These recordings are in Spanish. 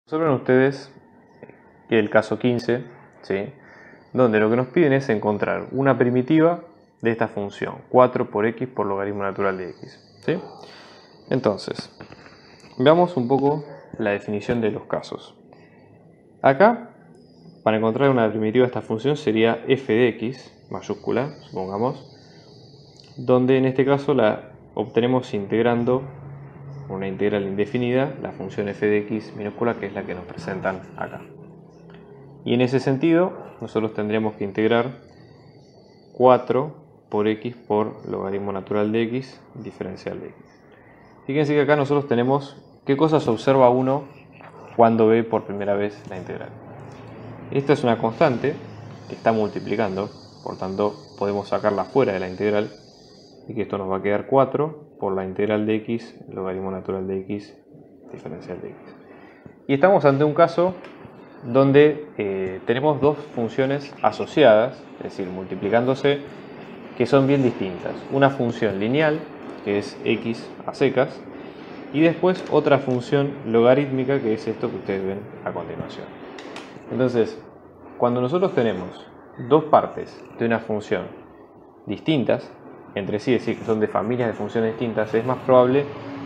Observen ustedes que el caso 15, ¿sí? Donde lo que nos piden es encontrar una primitiva de esta función, 4 por x por logaritmo natural de x, ¿sí? Entonces, veamos un poco la definición de los casos. Acá, para encontrar una primitiva de esta función sería f de x, mayúscula, supongamos, donde en este caso la obtenemos integrando una integral indefinida, la función f de x minúscula, que es la que nos presentan acá. Y en ese sentido, nosotros tendríamos que integrar 4 por x por logaritmo natural de x diferencial de x. Fíjense que acá nosotros tenemos qué cosas observa uno cuando ve por primera vez la integral. Esta es una constante que está multiplicando, por tanto podemos sacarla fuera de la integral y que esto nos va a quedar 4 por la integral de x logaritmo natural de x diferencial de x. Y estamos ante un caso donde tenemos dos funciones asociadas, es decir, multiplicándose, que son bien distintas. Una función lineal, que es x a secas, y después otra función logarítmica, que es esto que ustedes ven a continuación. Entonces, cuando nosotros tenemos dos partes de una función distintas entre sí, es decir, que son de familias de funciones distintas, es más probable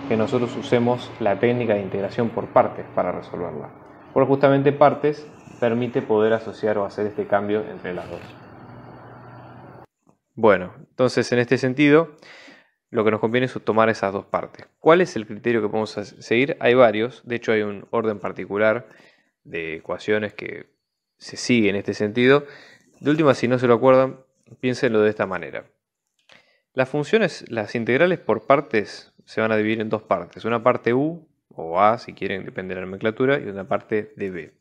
que nosotros usemos la técnica de integración por partes para resolverla. Porque justamente partes permite poder asociar o hacer este cambio entre las dos. Bueno, entonces en este sentido, lo que nos conviene es tomar esas dos partes. ¿Cuál es el criterio que podemos seguir? Hay varios, de hecho hay un orden particular de ecuaciones que se sigue en este sentido. De última, si no se lo acuerdan, piénsenlo de esta manera. Las funciones, las integrales por partes, se van a dividir en dos partes. Una parte u, o a, si quieren, depende de la nomenclatura, y una parte de b.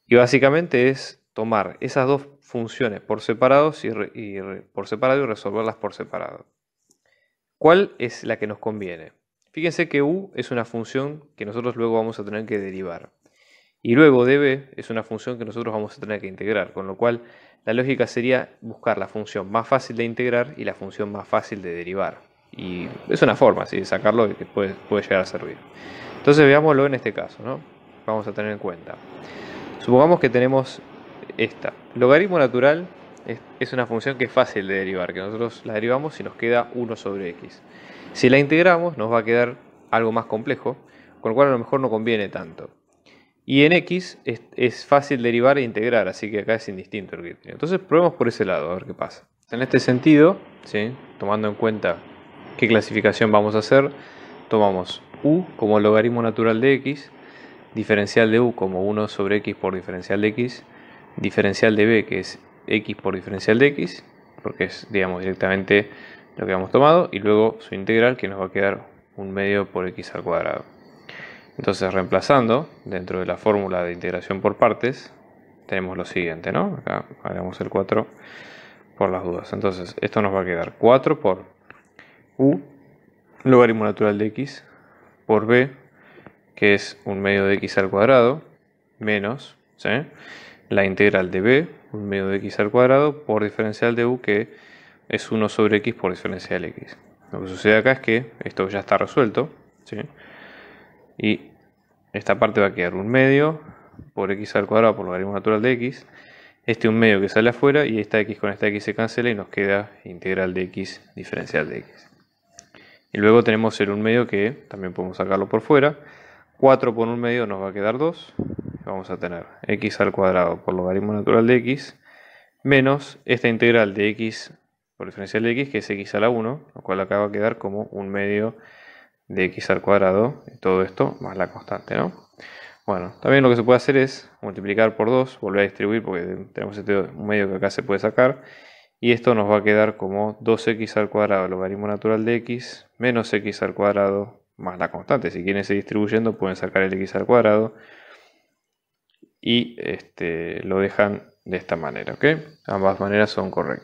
Y básicamente es tomar esas dos funciones por separado y resolverlas por separado. ¿Cuál es la que nos conviene? Fíjense que u es una función que nosotros luego vamos a tener que derivar. Y luego db es una función que nosotros vamos a tener que integrar, con lo cual la lógica sería buscar la función más fácil de integrar y la función más fácil de derivar. Y es una forma ¿sí? de sacarlo que puede llegar a servir. Entonces veámoslo en este caso, ¿no? Vamos a tener en cuenta. Supongamos que tenemos esta. Logaritmo natural es una función que es fácil de derivar, que nosotros la derivamos y nos queda 1 sobre x. Si la integramos nos va a quedar algo más complejo, con lo cual a lo mejor no conviene tanto. Y en x es fácil derivar e integrar, así que acá es indistinto el criterio. Entonces probemos por ese lado, a ver qué pasa. En este sentido, ¿sí? Tomando en cuenta qué clasificación vamos a hacer, tomamos u como logaritmo natural de x, diferencial de u como 1 sobre x por diferencial de x, diferencial de b que es x por diferencial de x, porque es digamos directamente lo que hemos tomado, y luego su integral que nos va a quedar 1/2 por x al cuadrado. Entonces, reemplazando dentro de la fórmula de integración por partes, tenemos lo siguiente, ¿no? Acá hagamos el 4 por las dudas. Entonces, esto nos va a quedar 4 por u, logaritmo natural de x, por b, que es 1/2 de x al cuadrado, menos, ¿sí? La integral de b, 1/2 de x al cuadrado, por diferencial de u, que es 1 sobre x por diferencial de x. Lo que sucede acá es que esto ya está resuelto, ¿sí? Y esta parte va a quedar 1/2 por x al cuadrado por logaritmo natural de x. Este 1/2 que sale afuera y esta x con esta x se cancela y nos queda integral de x diferencial de x. Y luego tenemos el 1/2 que también podemos sacarlo por fuera. 4 por 1/2 nos va a quedar 2. Vamos a tener x al cuadrado por logaritmo natural de x menos esta integral de x por diferencial de x que es x a la 1, lo cual acá va a quedar como 1/2 de x al cuadrado, y todo esto más la constante, ¿no? Bueno, también lo que se puede hacer es multiplicar por 2, volver a distribuir porque tenemos este 1/2 que acá se puede sacar, y esto nos va a quedar como 2x al cuadrado logaritmo natural de x menos x al cuadrado más la constante. Si quieren seguir distribuyendo pueden sacar el x al cuadrado y lo dejan de esta manera, ¿ok? Ambas maneras son correctas.